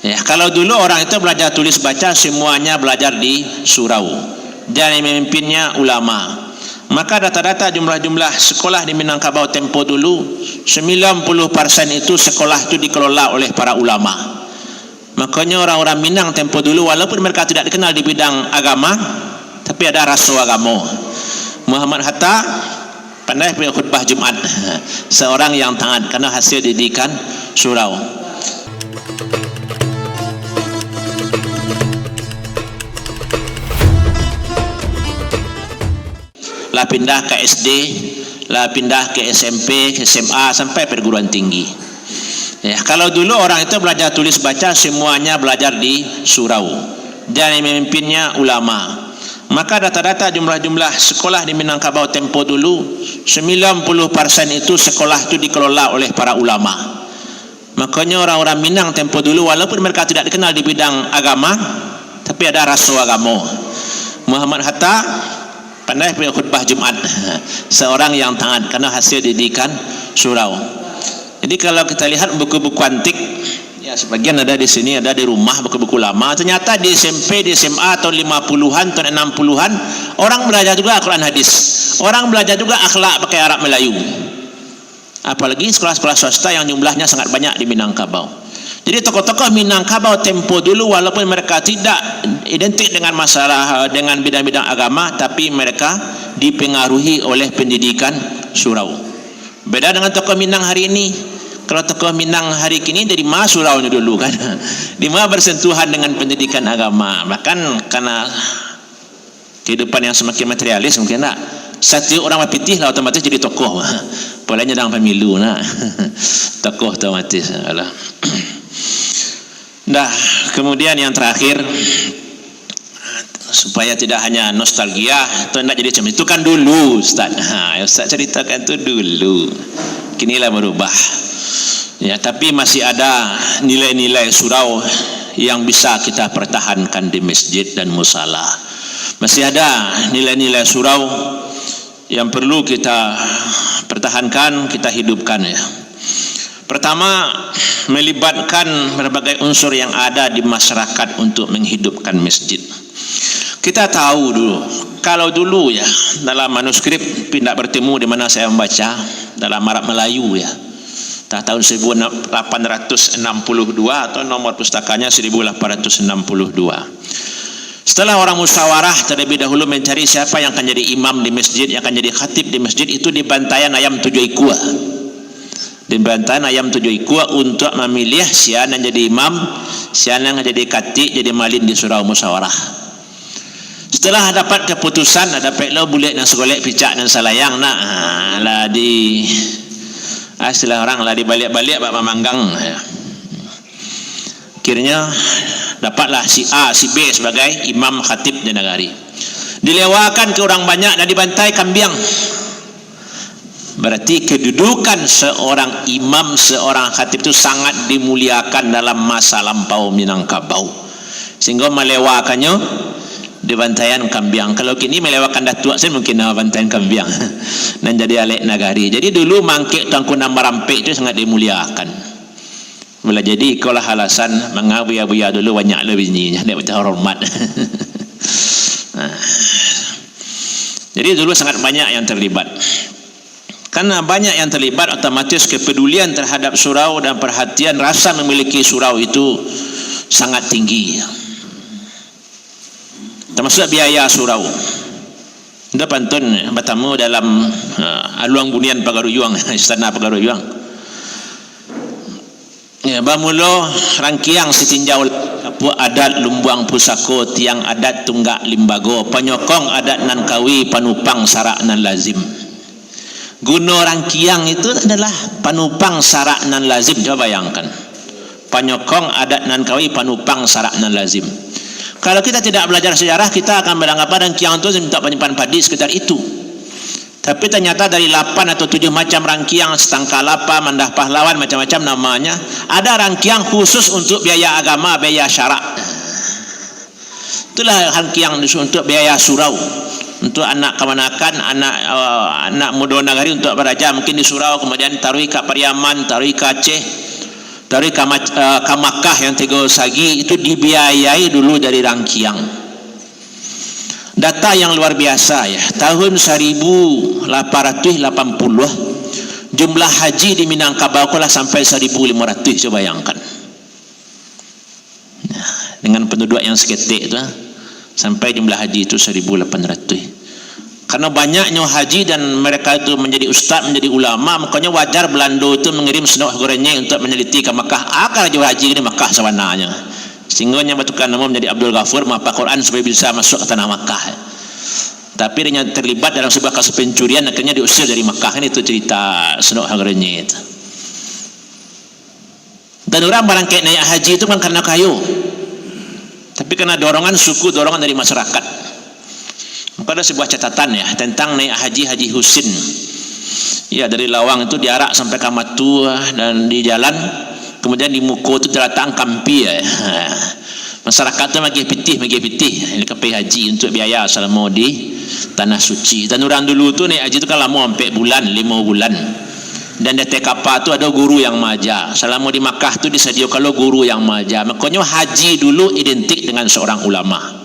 Ya, kalau dulu orang itu belajar tulis baca semuanya belajar di surau dan yang memimpinnya ulama. Maka data-data jumlah sekolah di Minangkabau tempo dulu 90% itu sekolah itu dikelola oleh para ulama. Makanya orang-orang Minang tempo dulu walaupun mereka tidak dikenal di bidang agama, tapi ada rasa agama. Muhammad Hatta pandai punya khutbah Jumat, seorang yang taat karena hasil didikan surau. Lah pindah ke SD, lah pindah ke SMP, ke SMA sampai perguruan tinggi. Ya, kalau dulu orang itu belajar tulis baca semuanya belajar di surau dan yang memimpinnya ulama. Maka data-data jumlah sekolah di Minangkabau tempo dulu 90% itu sekolah itu dikelola oleh para ulama. Makanya orang-orang Minang tempo dulu walaupun mereka tidak dikenal di bidang agama, tapi ada rasa agama. Muhammad Hatta pandai punya khutbah Jumat, seorang yang taat karena hasil didikan surau. Jadi kalau kita lihat buku-buku antik, ya sebagian ada di sini, ada di rumah buku-buku lama. Ternyata di SMP, di SMA tahun 50-an, tahun 60-an orang belajar juga Al-Quran hadis. Orang belajar juga akhlak pakai Arab Melayu. Apalagi sekolah-sekolah swasta yang jumlahnya sangat banyak di Minangkabau. Jadi tokoh-tokoh Minangkabau tempo dulu walaupun mereka tidak identik dengan masalah dengan bidang-bidang agama, tapi mereka dipengaruhi oleh pendidikan surau. Beda dengan tokoh Minang hari ini. Kalau tokoh Minang hari ini dari mana suraunya dulu kan? Di mana bersentuhan dengan pendidikan agama. Bahkan karena kehidupan yang semakin materialis mungkin tak. Satu orang mapitih lah otomatis jadi tokoh. Polanya dalam pemilu nak. Tokoh otomatis. Alah. Dah, kemudian yang terakhir supaya tidak hanya nostalgia atau tidak jadi macam itu kan dulu Ustaz. Ustaz ceritakan itu dulu. Kinilah berubah. Ya, tapi masih ada nilai-nilai surau yang bisa kita pertahankan di masjid dan musala. Masih ada nilai-nilai surau yang perlu kita pertahankan, kita hidupkan ya. Pertama, melibatkan berbagai unsur yang ada di masyarakat untuk menghidupkan masjid. Kita tahu dulu, kalau dulu ya dalam manuskrip tidak bertemu di mana saya membaca dalam Arab Melayu ya. Tahun 1862 atau nomor pustakanya 1862. Setelah orang musyawarah terlebih dahulu mencari siapa yang akan jadi imam di masjid, yang akan jadi khatib di masjid, itu di bantayan ayam 7 ikua. Di bantayan ayam 7 ikua untuk memilih siapa yang jadi imam, siapa yang jadi khatib, jadi malin di surau musyawarah. Setelah dapat keputusan, ada peklo bulik dan segolek picak dan salayang nak lah di istilah orang lah dibalik-balik bak memanggang ya. Akhirnya dapatlah si A, si B sebagai imam khatib di negari. Dilewakan ke orang banyak dan dibantai kambiang. Berarti kedudukan seorang imam, seorang khatib itu sangat dimuliakan dalam masa lampau Minangkabau. Sehingga melewakannya di bantaian kambiang. Kalau kini melewakan datuk saya mungkin bantaian kambiang dan jadi alek nagari. Jadi dulu mangkik tangku nama rampik itu sangat dimuliakan. Bila jadi ikolah alasan mengabuya-buya dulu banyak lebihnya, tidak betul hormat. Jadi dulu sangat banyak yang terlibat. Karena banyak yang terlibat, otomatis kepedulian terhadap surau dan perhatian rasa memiliki surau itu sangat tinggi. Termasuk biaya surau. Anda pantun bertemu dalam aluang bunian Pagaruyuang, istana Pagaruyuang. Ya, bamulo rangkiang sitinjau kapu adat lumbuang pusako tiang adat tunggak limbago penyokong adat nan kawi panupang sarak nan lazim. Guna rangkiang itu adalah panupang sarak nan lazim. Coba bayangkan, penyokong adat nan kawi panupang sarak nan lazim. Kalau kita tidak belajar sejarah, kita akan beranggapan rangkiang itu minta penyimpan padi sekitar itu. Tapi ternyata dari 8 atau 7 macam rangkiang, setangka lapa, mandah pahlawan, macam-macam namanya, ada rangkiang khusus untuk biaya agama, biaya syarak. Itulah rangkiang untuk biaya surau. Untuk anak kemanakan, anak muda nagari untuk beraja mungkin di surau, kemudian taruh ke Pariaman, taruh ke Aceh. dari ke Makkah yang Tego Sagi itu dibiayai dulu dari Rangkiang. Data yang luar biasa ya, tahun 1880 jumlah haji di Minangkabau lah sampai 1.500, coba bayangkan. Nah, dengan penduduk yang seketik itu sampai jumlah haji itu 1.800. Karena banyaknya haji dan mereka itu menjadi ustaz, menjadi ulama, makanya wajar Belanda itu mengirim senok gorengnya untuk meneliti ke Makkah. Akal jauh haji di Makkah sebenarnya. Sehingga batukan nama menjadi Abdul Ghafur menghafal Quran supaya bisa masuk ke tanah Makkah. Tapi dia terlibat dalam sebuah kasus pencurian, akhirnya diusir dari Makkah. Ini itu cerita senok gorengnya itu. Dan orang barang kayak naik haji itu kan karena kayu. Tapi karena dorongan suku, dorongan dari masyarakat. Maka ada sebuah catatan ya tentang naik Haji Husin. Ya, dari Lawang itu diarak sampai ke Matu dan di jalan, kemudian di Muko itu terletak kampi ya. Masyarakat itu magi pitih ini kepai haji untuk biaya selama di tanah suci. Dan orang dulu tu naik haji itu kan lama sampai 5 bulan. Dan di kapal tu ada guru yang maja. Selama di Makkah tu disediakan kalau guru yang maja. Makanya haji dulu identik dengan seorang ulama.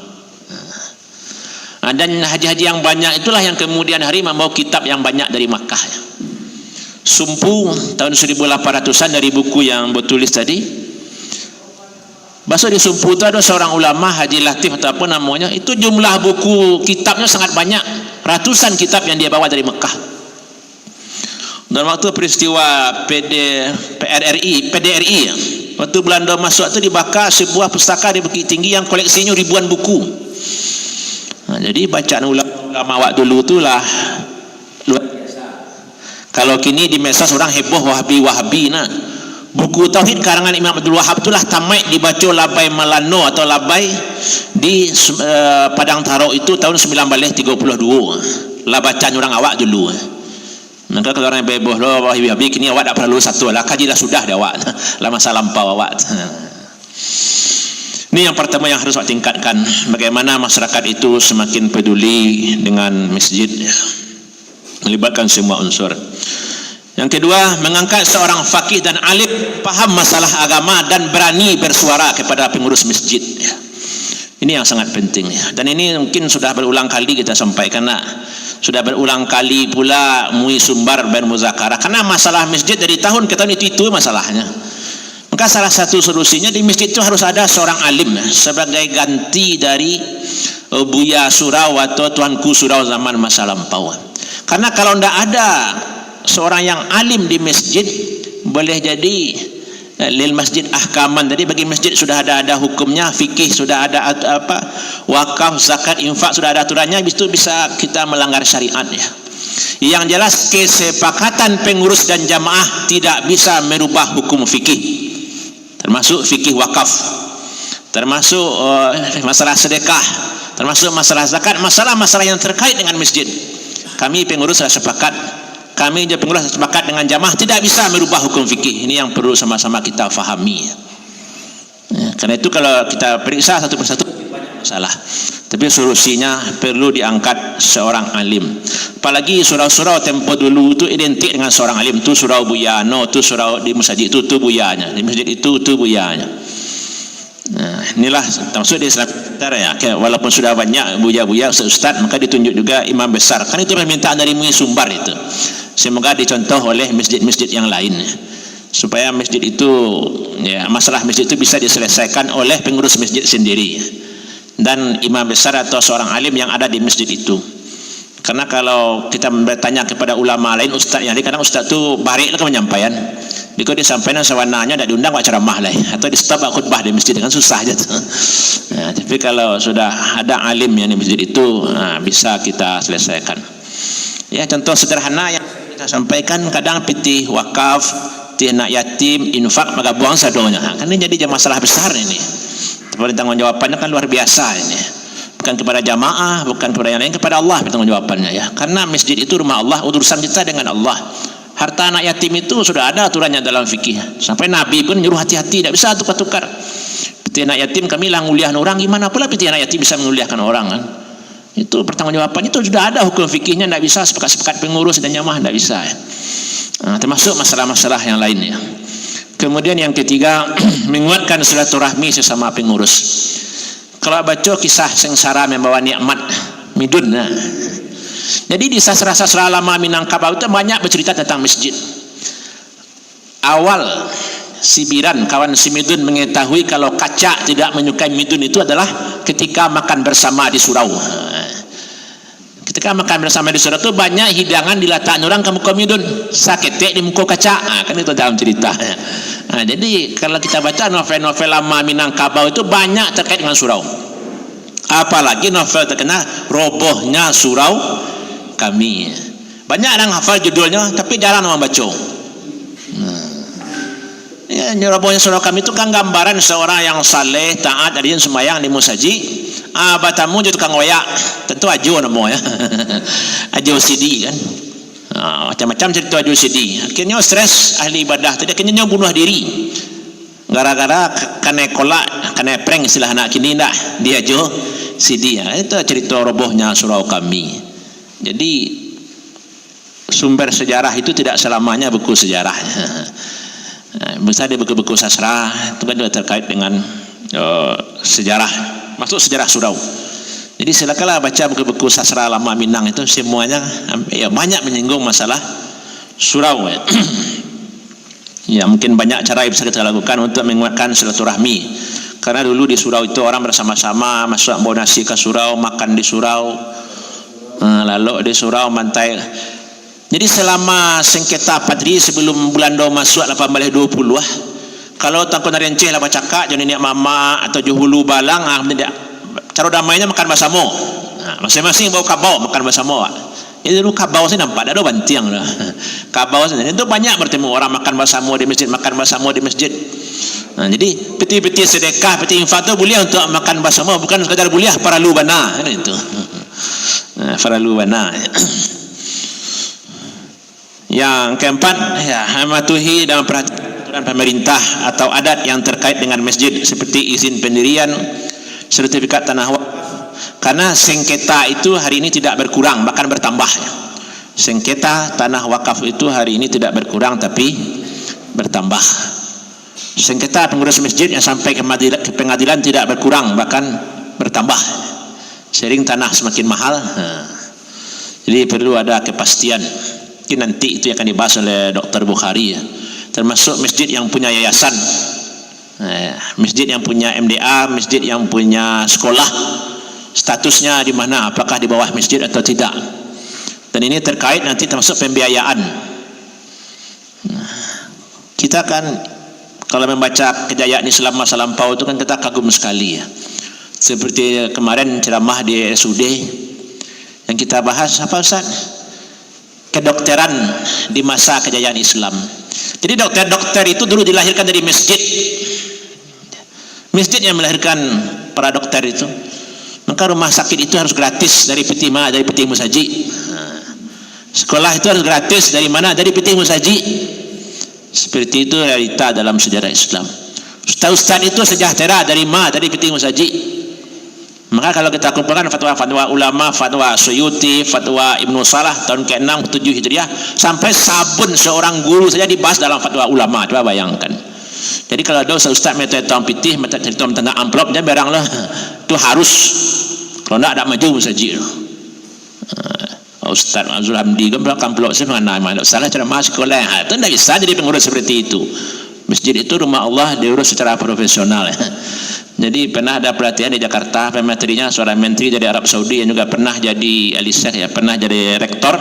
Dan haji-haji yang banyak itulah yang kemudian hari membawa kitab yang banyak dari Makkah. Sumpu tahun 1800-an dari buku yang bertulis tadi. Bahasa di Sumpu itu ada seorang ulama Haji Latif atau apa namanya. Itu jumlah buku kitabnya sangat banyak. Ratusan kitab yang dia bawa dari Makkah. Dan waktu peristiwa PDRI waktu Belanda masuk itu dibakar sebuah pustaka di Bukit Tinggi yang koleksinya ribuan buku. Nah, jadi bacaan ulama waktu dulu itulah luar biasa. Kalau kini di medsos orang heboh Wahabi nah. Buku tauhid karangan Imam Abdul Wahab itulah tamat dibaca Labai Malano atau Labai di Padang Taro itu tahun 1932. Lah bacaan orang awak dulu. Maka kalau orang heboh lo Wahabi kini awak tak perlu satu lah, kajilah sudah dah awak. Lah masa lampau awak. Ini yang pertama yang harus tingkatkan, bagaimana masyarakat itu semakin peduli dengan masjid, melibatkan semua unsur. Yang kedua, mengangkat seorang faqih dan alim paham masalah agama dan berani bersuara kepada pengurus masjid. Ini yang sangat penting. Dan ini mungkin sudah berulang kali kita sampaikan, sudah berulang kali pula MUI Sumbar bermuzakarah. Karena masalah masjid dari tahun ke tahun itu masalahnya. Maka salah satu solusinya di masjid itu harus ada seorang alim sebagai ganti dari Buya Surau atau Tuanku Surau zaman masa lampau. Karena kalau tidak ada seorang yang alim di masjid, boleh jadi lil masjid ahkaman. Jadi bagi masjid sudah ada hukumnya, fikih sudah ada wakaf, zakat, infak sudah ada aturannya, itu bisa kita melanggar syariat ya. Yang jelas kesepakatan pengurus dan jamaah tidak bisa merubah hukum fikih. Termasuk fikih wakaf, termasuk masalah sedekah, termasuk masalah zakat, masalah-masalah yang terkait dengan masjid. Kami pengurus sudah sepakat, kami pengurus sudah sepakat dengan jamaah tidak bisa merubah hukum fikih. Ini yang perlu sama-sama kita fahami. Karena itu kalau kita periksa satu persatu banyak masalah, tapi solusinya perlu diangkat seorang alim. Apalagi surau-surau tempo dulu itu identik dengan seorang alim. Tu surau buyano, tu surau di masjid itu tu buyanya, di masjid itu tu buyanya. Nah, inilah termasuk di Islam ya. Walaupun sudah banyak buya-buya ustaz, maka ditunjuk juga imam besar. Kan itu permintaan dari MUI Sumbar itu. Semoga dicontoh oleh masjid-masjid yang lain, supaya masjid itu ya, masalah masjid itu bisa diselesaikan oleh pengurus masjid sendiri dan imam besar atau seorang alim yang ada di masjid itu. Karena kalau kita bertanya kepada ulama lain, ustaz yang lain, kadang ustaz tu barik lah menyampaikan. Jika disampaikan sewananya tidak diundang buat ceramah lah, atau di stop khutbah di masjid, kan susah aja tu. Nah, tapi kalau sudah ada alim yang di masjid itu, bisa kita selesaikan. Ya, contoh sederhana yang kita sampaikan, kadang pitih wakaf, pitih anak yatim, infak, maka buang sadonya. Kan ini jadi masalah besar ini. Tapi tanggung jawabannya kan luar biasa ini. Bukan kepada jamaah, bukan kepada yang lain, kepada Allah bertanggung jawabannya ya. Karena masjid itu rumah Allah, urusan kita dengan Allah. Harta anak yatim itu sudah ada aturannya dalam fikih. Sampai Nabi pun nyuruh hati-hati, tidak bisa tukar-tukar. Peti anak yatim kami lah nguliahkan orang, gimana pula peti anak yatim bisa menguliahkan orang kan? Itu pertanggungjawaban, itu sudah ada hukum fikihnya, tidak bisa sepakat-sepakat pengurus dan jamaah, tidak bisa ya. Termasuk masalah-masalah yang lainnya. Kemudian yang ketiga, menguatkan silaturahmi sesama pengurus. Kalau baca kisah sengsara membawa nikmat midun. Nah. Jadi di sastra-sastra lama Minangkabau itu banyak bercerita tentang masjid. Awal si Biran, kawan si Midun, mengetahui kalau kaca tidak menyukai Midun itu adalah ketika makan bersama di surau. Ketika makan bersama di surau itu banyak hidangan diletakkan orang ke muka Midun, saketek di muka kaca. Kan itu dalam cerita. Jadi kalau kita baca novel-novel lama Minangkabau itu banyak terkait dengan surau. Apalagi novel terkenal Robohnya Surau Kami. Banyak orang hafal judulnya tapi jarang orang baca. Ya, Robohnya Surau Kami itu kan gambaran seorang yang saleh, taat, rajin sembahyang di musaji. Batamu jadi tukang wayak. Tentu ajo namanya. Ajo CD kan. Macam-macam cerita ajo CD. Akhirnya stres ahli ibadah. Tadi akhirnya bunuh diri. Gara-gara kena kolak, kena prank istilah anak kini dah. Dia ajo CD. Itu cerita Robohnya Surau Kami. Jadi sumber sejarah itu tidak selamanya buku sejarah. Misalnya di buku-buku sastra itu kan juga terkait dengan sejarah, masuk sejarah surau. Jadi silakanlah baca buku-buku sastra lama Minang itu, semuanya ya banyak menyinggung masalah surau. Ya mungkin banyak cara yang bisa kita lakukan untuk menguatkan silaturahmi. Karena dulu di surau itu orang bersama-sama masuk bawa nasi ke surau, makan di surau, lalu di surau mantai. Jadi selama sengketa Padri sebelum bulan 2 masuk 1820 kalau tangkon renceh lah bacaka jadi niat mama atau juhulu balang cara damainya makan bersama. Masing-masing bawa kabau makan bersama. Jadi dulu kabau saya nampak ada bantiang lah. Kabau saya itu banyak bertemu orang makan bersama di masjid, makan bersama di masjid. Jadi peti-peti sedekah, peti infak itu boleh untuk makan bersama, bukan sekadar boleh para lubana itu. Para lubana. Yang keempat, ya, mematuhi dan peraturan pemerintah atau adat yang terkait dengan masjid seperti izin pendirian, sertifikat tanah wakaf. Karena sengketa itu hari ini tidak berkurang, bahkan bertambah. Sengketa tanah wakaf itu hari ini tidak berkurang tapi bertambah. Sengketa pengurus masjid yang sampai ke pengadilan tidak berkurang, bahkan bertambah. Sering tanah semakin mahal. Jadi perlu ada kepastian. Nanti itu akan dibahas oleh Dr. Bukhari, ya. Termasuk masjid yang punya yayasan, masjid yang punya MDA, masjid yang punya sekolah, statusnya di mana, apakah di bawah masjid atau tidak. Dan ini terkait nanti termasuk pembiayaan. Kita kan kalau membaca kejayaan Islam masa lampau itu kan kita kagum sekali, ya. Seperti kemarin ceramah di RSUD yang kita bahas apa Ustaz? Kedokteran di masa kejayaan Islam. Jadi dokter-dokter itu dulu dilahirkan dari masjid. Masjid yang melahirkan para dokter itu. Maka rumah sakit itu harus gratis dari peti musaji. Sekolah itu harus gratis dari mana? Dari peti musaji. Seperti itu realita dalam sejarah Islam. Ustaz-ustaz itu sejahtera dari peti musaji. Maka kalau kita kumpulkan fatwa-fatwa ulama, fatwa Suyuti, fatwa Ibnu Salah tahun ke-6 ke-7 Hijriah, sampai sabun seorang guru saja dibahas dalam fatwa ulama. Coba bayangkan. Jadi kalau ada ustaz minta hitam putih, minta hitam tanda amplop, dia baranglah itu harus. Kalau tidak ada maju saja. Ustaz Azul Hamdi kan belakang amplop saya mana salah cara masuk sekolah. Itu tidak bisa jadi pengurus seperti itu. Masjid itu rumah Allah diurus secara profesional. Jadi pernah ada pelatihan di Jakarta, pematerinya seorang menteri dari Arab Saudi yang juga pernah jadi alisek, ya, pernah jadi rektor.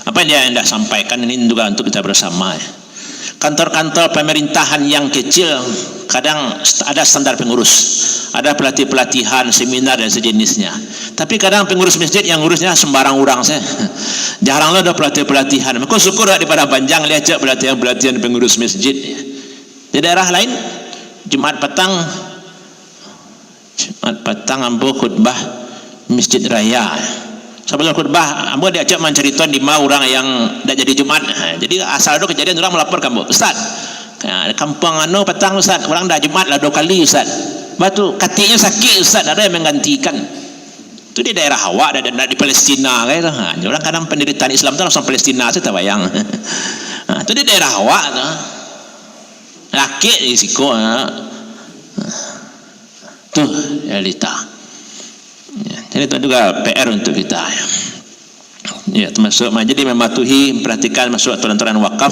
Apa dia yang hendak sampaikan ini juga untuk kita bersama, ya. Kantor-kantor pemerintahan yang kecil kadang ada standar pengurus, ada pelatihan, seminar dan sejenisnya. Tapi kadang pengurus masjid yang ngurusnya sembarang orang saya. Jaranglah ada pelatihan. Maka syukur di Padang Panjang lihat pelatihan pengurus masjid. Di daerah lain Jumat petang ambo khutbah masjid raya. Sebelum khutbah ambo diajak menceritakan 5 orang yang dah jadi Jumat. Jadi asal itu kejadian orang melapor kamu, Ustaz. Kampung petang Ustaz, orang dah Jumat lah 2 kali Ustaz. Batu katinya sakit Ustaz, ada yang menggantikan. Itu di daerah Hawa, ada di Palestina gitu. Orang kadang penderitaan Islam itu langsung Palestina, saya tak bayang. Itu di daerah Hawa tuh. Laki risiko tuh realita. Jadi itu juga PR untuk kita. Ya, termasuk jadi mematuhi, perhatikan masuk aturan-aturan wakaf.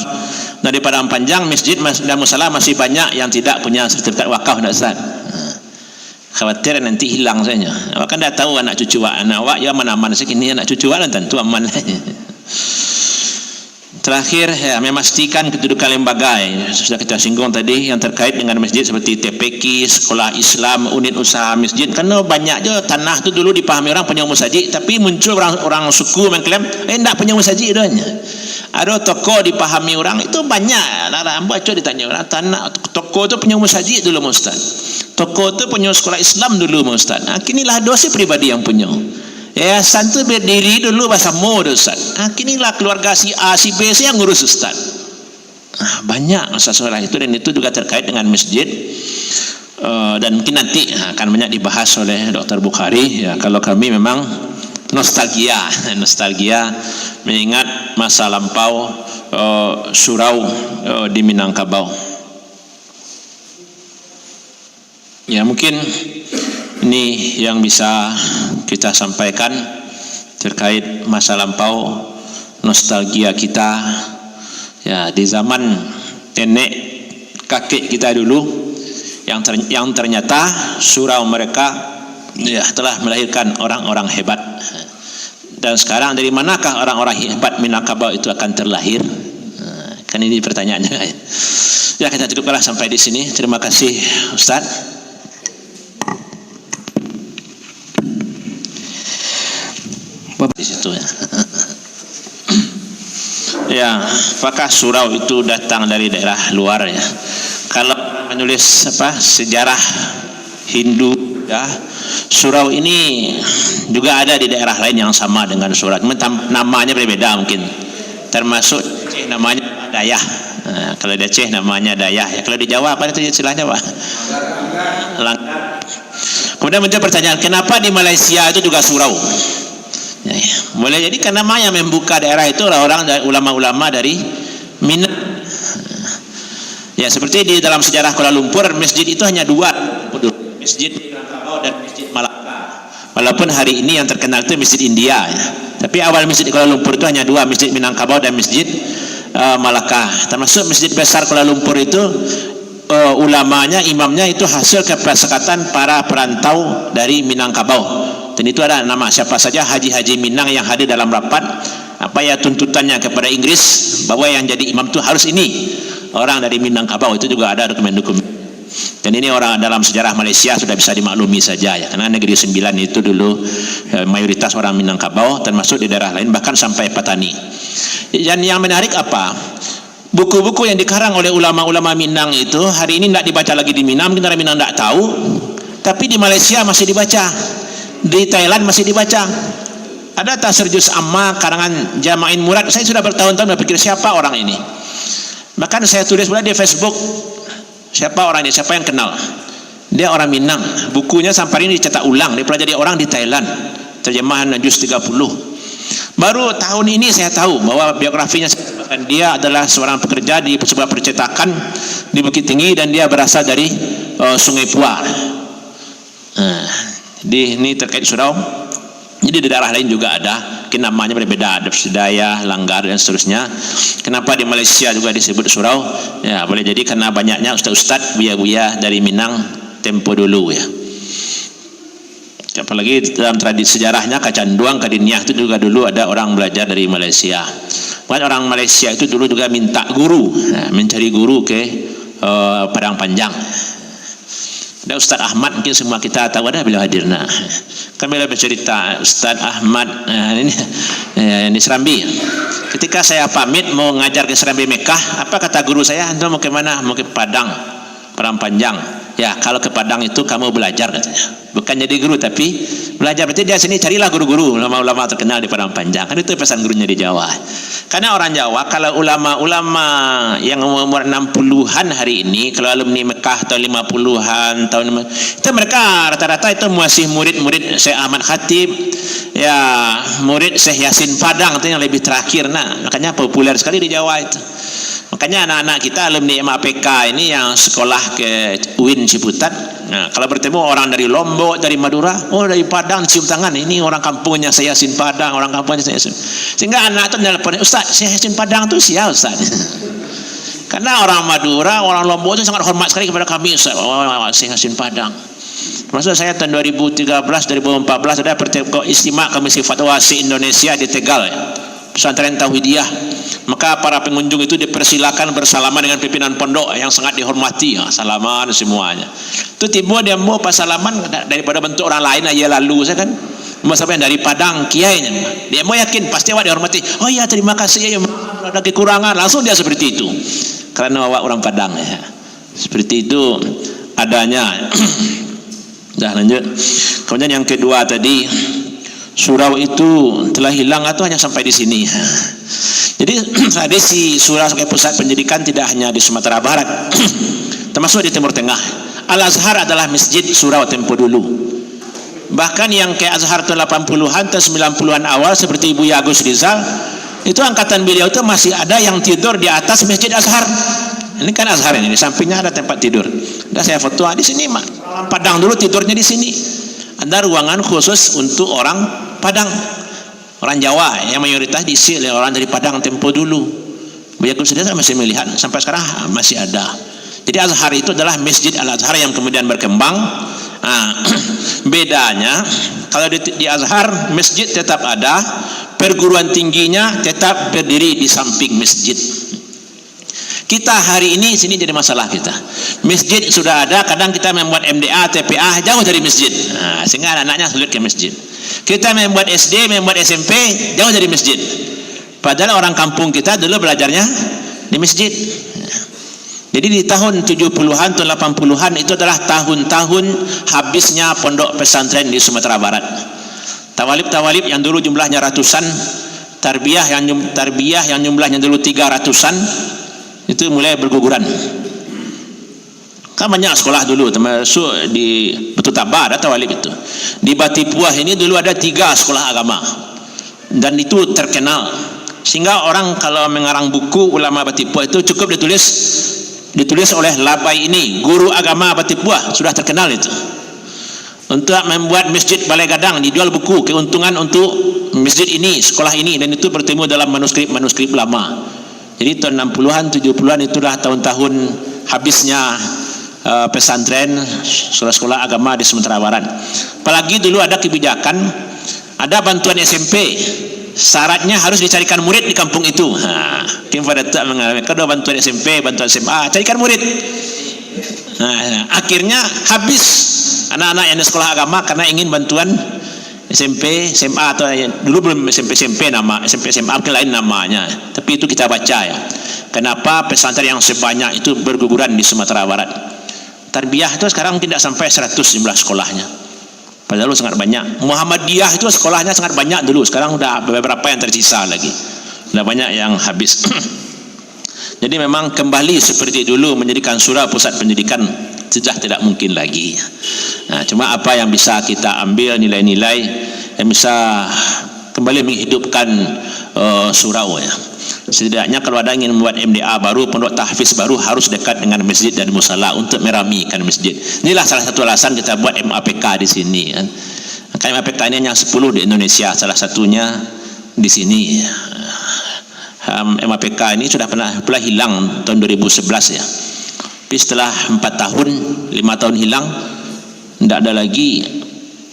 Nah, di Padang Panjang masjid dan musala masih banyak yang tidak punya sertifikat wakaf, Ustaz. Khawatir nanti hilang saja. Awak kan dah tahu anak cucu anak awak ya aman-aman sekini, anak cucu awak tentu aman. Terakhir ya, memastikan kedudukan lembaga sudah kita singgung tadi yang terkait dengan masjid seperti TPQ, sekolah Islam, unit usaha masjid. Karena banyak je tanah tu dulu dipahami orang punya musajid, tapi muncul orang suku mengklaim enggak punya musajid doanya. Ada toko dipahami orang itu banyak. Baca ditanya orang tanah toko tu punya musajid dulu Ustaz. Toko tu punya sekolah Islam dulu Ustaz. Kinilah dosa pribadi yang punya. Yayasan tu berdiri dulu bahasa Mo Ustaz. Kinilah keluarga si A, si B yang ngurus Ustaz. Banyak masalah itu, dan itu juga terkait dengan masjid. Dan mungkin nanti akan banyak dibahas oleh Dr. Bukhari. Ya, kalau kami memang nostalgia mengingat masa lampau surau di Minangkabau. Ya, mungkin ini yang bisa kita sampaikan terkait masa lampau, nostalgia kita ya di zaman nenek kakek kita dulu yang ternyata surau mereka ya telah melahirkan orang-orang hebat. Dan sekarang dari manakah orang-orang hebat Minangkabau itu akan terlahir? Kan ini pertanyaannya. Ya, kita cukuplah sampai di sini. Terima kasih Ustaz. Di situ ya. Ya, apakah surau itu datang dari daerah luar ya? Kalau menulis sejarah Hindu ya, surau ini juga ada di daerah lain yang sama dengan surau, namanya berbeda mungkin. Termasuk namanya Dayah. Kalau di Aceh namanya Dayah ya. Kalau di Jawa apa itu istilahnya Pak? Langgar. Kemudian muncul pertanyaan, kenapa di Malaysia itu juga surau? Ya, boleh jadi karena yang membuka daerah itu orang-orang ulama-ulama dari Minang. Ya, seperti di dalam sejarah Kuala Lumpur, masjid itu hanya dua, Masjid Minangkabau dan Masjid Malaka. Walaupun hari ini yang terkenal itu Masjid India ya. Tapi awal masjid di Kuala Lumpur itu hanya dua, Masjid Minangkabau dan Masjid Malaka. Termasuk masjid besar Kuala Lumpur itu ulamanya, imamnya itu hasil kesepakatan para perantau dari Minangkabau. Dan itu ada nama siapa saja haji-haji Minang yang hadir dalam rapat. Apa ya tuntutannya kepada Inggris bahwa yang jadi imam itu harus ini orang dari Minangkabau. Itu juga ada dokumen-dokumen. Dan ini orang dalam sejarah Malaysia sudah bisa dimaklumi saja ya, karena negeri Sembilan itu dulu mayoritas orang Minangkabau, termasuk di daerah lain bahkan sampai Patani. Dan yang menarik apa? Buku-buku yang dikarang oleh ulama-ulama Minang itu hari ini tidak dibaca lagi di Minang, mungkin orang Minang tidak tahu, tapi di Malaysia masih dibaca. Di Thailand masih dibaca. Ada Tafsir Juz Amma karangan Jama'in Murad. Saya sudah bertahun-tahun berpikir siapa orang ini. Bahkan saya tulis pula di Facebook, siapa orang ini, siapa yang kenal. Dia orang Minang. Bukunya sampai ini dicetak ulang, dipelajari orang di Thailand. Terjemahan Juz 30. Baru tahun ini saya tahu bahwa biografinya dia adalah seorang pekerja di sebuah percetakan di Bukit Tinggi, dan dia berasal dari Sungai Puar. Ini terkait surau. Jadi di daerah lain juga ada, namanya berbeda, ada Sedaya, Langgar dan seterusnya. Kenapa di Malaysia juga disebut surau? Ya, boleh jadi karena banyaknya ustaz-ustaz buya-buya dari Minang tempo dulu ya. Apalagi dalam tradisi sejarahnya Kacanduang, Kadiniah itu juga dulu ada orang belajar dari Malaysia. Bukan orang Malaysia itu dulu juga minta guru, mencari guru ke Padang Panjang. Ada Ustaz Ahmad, mungkin semua kita tahu, ada beliau hadir. Nah, kami bercerita Ustaz Ahmad ini Serambi. Ketika saya pamit mau ngajar ke Serambi Mekah, apa kata guru saya? Anda mau ke mana? Mau ke Padang Panjang. Ya, kalau ke Padang itu kamu belajar katanya. Bukan jadi guru tapi belajar. Berarti dia sini carilah guru-guru, ulama-ulama terkenal di Padang Panjang. Kan itu pesan gurunya di Jawa. Karena orang Jawa kalau ulama-ulama yang umur 60-an hari ini, kalau alumni Mekah tahun 50-an tahun itu mereka rata-rata itu masih murid-murid Syekh Ahmad Khatib, ya murid Syekh Yasin Padang itu yang lebih terakhir. Nah, makanya populer sekali di Jawa itu. Makanya anak-anak kita alumni MAPK ini yang sekolah ke UIN Ciputat, nah, kalau bertemu orang dari Lombok, dari Madura, oh dari Padang, cium tangan, ini orang kampungnya saya Yasin Padang, orang kampungnya saya Yasin. Sehingga anak itu nelpon, Ustaz, saya Yasin Padang itu siapa Ustaz? Karena orang Madura, orang Lombok itu sangat hormat sekali kepada kami, Ustaz. Oh, saya Yasin Padang. Termasuk saya tahun 2013, 2014 ada istimewa Komisi Fatwa se-Indonesia di Tegal, ya. Pesantren Tauhidiyah. Maka para pengunjung itu dipersilakan bersalaman dengan pimpinan pondok yang sangat dihormati, ya, salaman semuanya. Itu timbul dia mau pas salaman daripada bentuk orang lain aja lalu saya kan. Sampai dari Padang kiainya. Dia mau yakin pasti awak dihormati. Oh ya terima kasih ya, ada kekurangan langsung dia seperti itu. Karena awak orang Padang ya. Seperti itu adanya. Dah lanjut. Kemudian yang kedua tadi, surau itu telah hilang atau hanya sampai di sini. Jadi tradisi surau sebagai pusat pendidikan tidak hanya di Sumatera Barat, termasuk di Timur Tengah. Al-Azhar adalah masjid surau tempo dulu. Bahkan yang kayak Azhar tahun 80-an atau 90-an awal seperti Ibu Agus Rizal, itu angkatan beliau itu masih ada yang tidur di atas masjid Azhar. Ini kan Azhar ini, di sampingnya ada tempat tidur. Dah saya foto di sini, Mak. Padang dulu tidurnya di sini. Ada ruangan khusus untuk orang Padang, orang Jawa yang mayoritas diisi oleh orang dari Padang tempo dulu. Banyak saya masih melihat sampai sekarang masih ada. Jadi Azhar itu adalah Masjid Al-Azhar yang kemudian berkembang. Bedanya kalau di Azhar masjid tetap ada, perguruan tingginya tetap berdiri di samping masjid. Kita hari ini sini jadi masalah kita. Masjid sudah ada, kadang kita membuat MDA, TPA jauh dari masjid. Sehingga anak-anaknya sulit ke masjid. Kita membuat SD, membuat SMP jauh dari masjid. Padahal orang kampung kita dulu belajarnya di masjid. Jadi di tahun 70-an, tahun 80-an itu adalah tahun-tahun habisnya pondok pesantren di Sumatera Barat. Tawalib-tawalib yang dulu jumlahnya ratusan, tarbiyah yang jumlahnya dulu 300-an, itu mulai berguguran. Kan banyak sekolah dulu, termasuk di Betul Tabah ada tawalib itu. Di Batipuah ini dulu ada 3 sekolah agama, dan itu terkenal. Sehingga orang kalau mengarang buku ulama Batipuah itu cukup ditulis oleh Labai ini, guru agama Batipuah, sudah terkenal itu. Untuk membuat masjid Balai Gadang dijual buku keuntungan untuk masjid ini, sekolah ini, dan itu bertemu dalam manuskrip lama. Jadi tahun 60-an, 70-an itulah tahun-tahun habisnya pesantren, sekolah-sekolah agama di Sumatera Barat. Apalagi dulu ada kebijakan, ada bantuan SMP, syaratnya harus dicarikan murid di kampung itu. Kim pada tak mengalami kedua bantuan SMP, bantuan SMA, carikan murid. Akhirnya habis anak-anak yang di sekolah agama karena ingin bantuan SMP, SMA, atau dulu belum SMP nama, SMP SMA mungkin lain namanya. Tapi itu kita baca ya. Kenapa pesantren yang sebanyak itu berguguran di Sumatera Barat? Tarbiyah itu sekarang tidak sampai 100 jumlah sekolahnya. Padahal sangat banyak. Muhammadiyah itu sekolahnya sangat banyak dulu. Sekarang sudah beberapa yang tersisa lagi. Sudah banyak yang habis. Jadi memang kembali seperti dulu menjadikan surau pusat pendidikan sudah tidak mungkin lagi. Cuma apa yang bisa kita ambil nilai-nilai yang bisa kembali menghidupkan surau ya. Setidaknya kalau ada ingin membuat MDA baru, pondok tahfiz baru, harus dekat dengan masjid dan musala untuk meramikan masjid. Inilah salah satu alasan kita buat MAPK di sini kan. MAPK ini yang 10 di Indonesia, salah satunya di sini. MAPK ini sudah pernah hilang tahun 2011 ya. Tapi setelah 4 tahun, 5 tahun hilang, tidak ada lagi.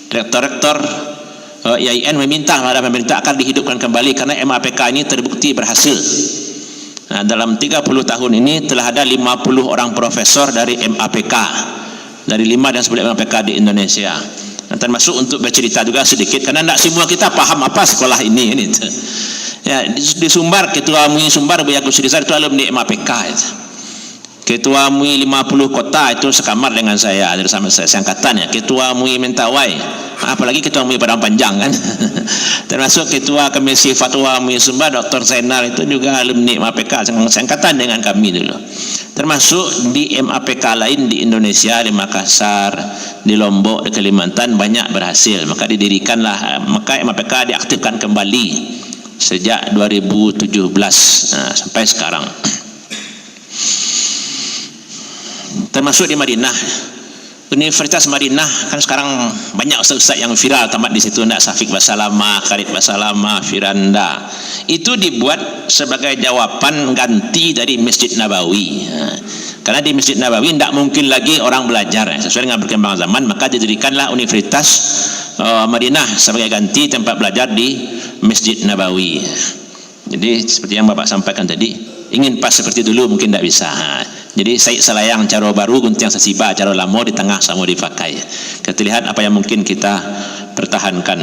Rektor-rektor IAIN meminta kepada pemerintah akan dihidupkan kembali karena MAPK ini terbukti berhasil. Dalam 30 tahun ini telah ada 50 orang profesor dari MAPK, dari 5 dan 10 MAPK di Indonesia. Termasuk untuk bercerita juga sedikit karena tidak semua kita paham apa sekolah ini. Ya, di Sumbar, Ketua MUI Sumbar Buya Agus Rizal itu alumni MAPK itu. Ketua MUI 50 kota itu sekamar dengan saya, dari sama saya angkatan ya. Ketua MUI Mentawai, apalagi Ketua MUI Padang Panjang kan. Termasuk Ketua Komisi Fatwa MUI Sumbar Dr. Zainal itu juga alumni MAPK, seangkatan dengan kami dulu. Termasuk di MAPK lain di Indonesia, di Makassar, di Lombok, di Kalimantan banyak berhasil. Maka didirikanlah, maka MAPK diaktifkan kembali sejak 2017 sampai sekarang. termasuk di Madinah. Universitas Madinah kan sekarang banyak ustaz-ustaz yang viral tamat di situ, ndak Syafiq Basalamah, Khalid Basalamah, Firanda. Itu dibuat sebagai jawaban ganti dari Masjid Nabawi. Karena di Masjid Nabawi ndak mungkin lagi orang belajar sesuai dengan perkembangan zaman, maka didirikanlah Universitas Madinah sebagai ganti tempat belajar di Masjid Nabawi. Jadi seperti yang Bapak sampaikan tadi, ingin pas seperti dulu mungkin tidak bisa. Jadi Said Salayang cara baru, gunting sasiba cara lama, di tengah sama dipakai. Kita lihat apa yang mungkin kita pertahankan.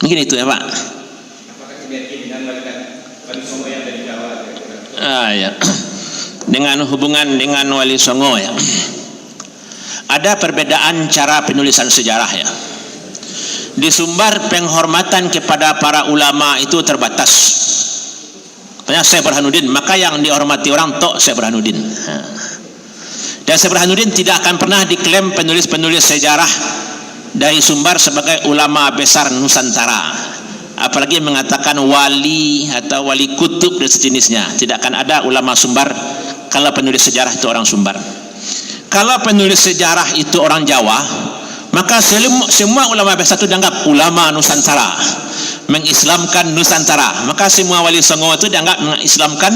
Mungkin itu ya Pak. Ya. Dengan hubungan dengan Wali Songo ya, ada perbedaan cara penulisan sejarah ya. Di Sumbar penghormatan kepada para ulama itu terbatas. Tanya Syekh Burhanuddin, maka yang dihormati orang tok Syekh Burhanuddin. Dan Syekh Burhanuddin tidak akan pernah diklaim penulis-penulis sejarah dari Sumbar sebagai ulama besar Nusantara. Apalagi mengatakan wali atau wali kutub dan sejenisnya. Tidak akan ada ulama Sumbar kalau penulis sejarah itu orang Sumbar. Kalau penulis sejarah itu orang Jawa, maka semua ulama besar itu dianggap ulama Nusantara, mengislamkan Nusantara. Maka semua wali songo itu dianggap mengislamkan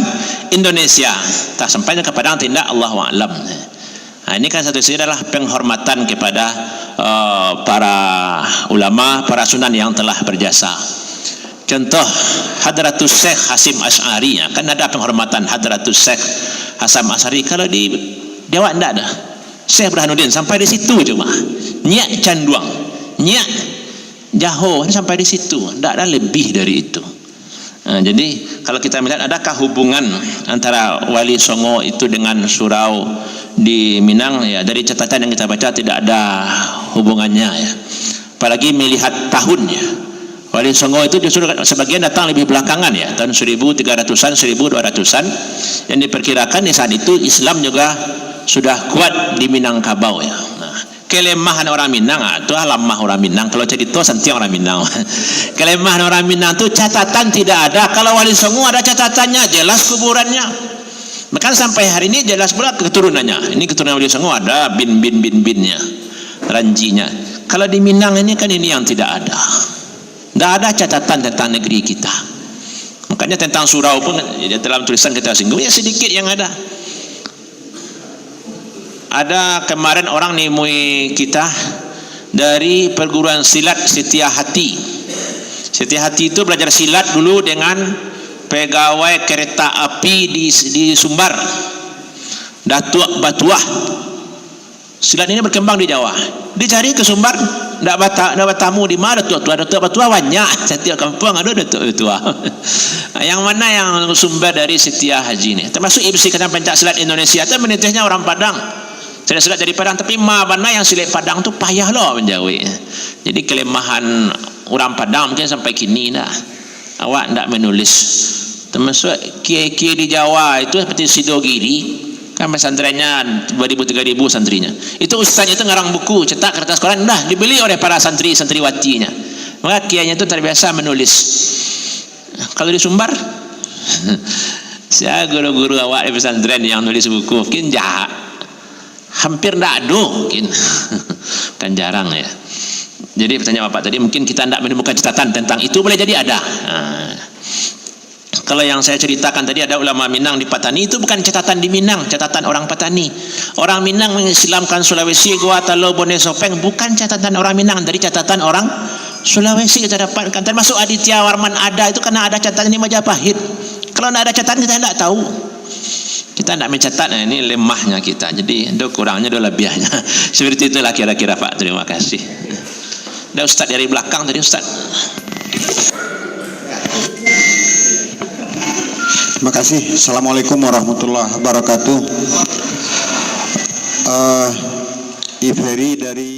Indonesia. Tak sampainya kepada tindak Allahu a'lam. Nah, ini kan satu sisi adalah penghormatan kepada para ulama, para sunan yang telah berjasa. Contoh Hadratus Syekh Hasim Asy'ari, kan ada penghormatan Hadratus Syekh Hasim Asy'ari. Kalau di Jawa tidak ada. Syekh Burhanuddin sampai di situ cuma. Nyak Canduang, nyak Jaho sampai di situ, tidak ada lebih dari itu. Jadi kalau kita melihat adakah hubungan antara Wali Songo itu dengan surau di Minang, ya dari catatan yang kita baca tidak ada hubungannya ya. Apalagi melihat tahunnya. Wali Songo itu justru sebagian datang lebih belakangan ya, tahun 1300-an, 1200-an, yang diperkirakan di saat itu Islam juga sudah kuat di Minangkabau ya. Nah, kelemahan orang Minang itu lamah orang Minang. Kalau jadi itu santi orang Minang. Kelemahan orang Minang itu catatan tidak ada. Kalau Wali Songo ada catatannya, jelas kuburannya. Bahkan sampai hari ini jelas pula keturunannya. Ini keturunan Wali Songo ada binnya, ranjinya. Kalau di Minang ini kan ini yang tidak ada. Tidak ada catatan tentang negeri kita. Makanya tentang surau pun dalam tulisan kita singgung ya sedikit yang ada. Ada kemarin orang nemui kita dari perguruan silat Setia Hati. Setia Hati itu belajar silat dulu dengan pegawai kereta api di Sumbar, Datuk Batuah. Silat ini berkembang di Jawa. Dicari ke Sumbar, tidak bertamu di mana Datuk Batuah banyak. Setiap kampung ada Datuk Batuah. Yang mana yang sumber dari Setia Haji ini? Termasuk IBC Kedang Pencak Silat Indonesia itu menitihnya orang Padang. Silat dari Padang, tapi mana yang silat Padang tu payah loh menjauhi. Jadi kelemahan orang Padang mungkin sampai kini dah. Awak tidak menulis. Termasuk kiai-kiai di Jawa itu seperti Sidogiri, kan pesantrennya 2.000-3.000 santrinya. Itu ustaznya itu ngarang buku, cetak kertas koran, dah dibeli oleh para santriwatinya. Maka kiainya itu terbiasa menulis. Kalau di Sumbar, saya guru-guru awak di pesantren yang nulis buku mungkin jahat. Hampir tidak ada mungkin. Kan jarang ya. Jadi pertanyaan Bapak tadi, mungkin kita tidak menemukan catatan tentang itu, boleh jadi ada. Kalau yang saya ceritakan tadi ada ulama Minang di Patani, itu bukan catatan di Minang, catatan orang Patani. Orang Minang mengislamkan Sulawesi, Goa, Talo, Bone, Sopeng, bukan catatan orang Minang, dari catatan orang Sulawesi kita dapatkan. Termasuk Aditya Warman ada itu karena ada catatan di Majapahit. Kalau tidak ada catatan kita tidak tahu. Kita tidak mencatat, nah ini lemahnya kita. Jadi itu kurangnya, itu lebihnya. Seperti itulah kira-kira Pak. Terima kasih. Ada Ustaz dari belakang tadi Ustaz. Terima kasih. Assalamualaikum warahmatullahi wabarakatuh. Iferi dari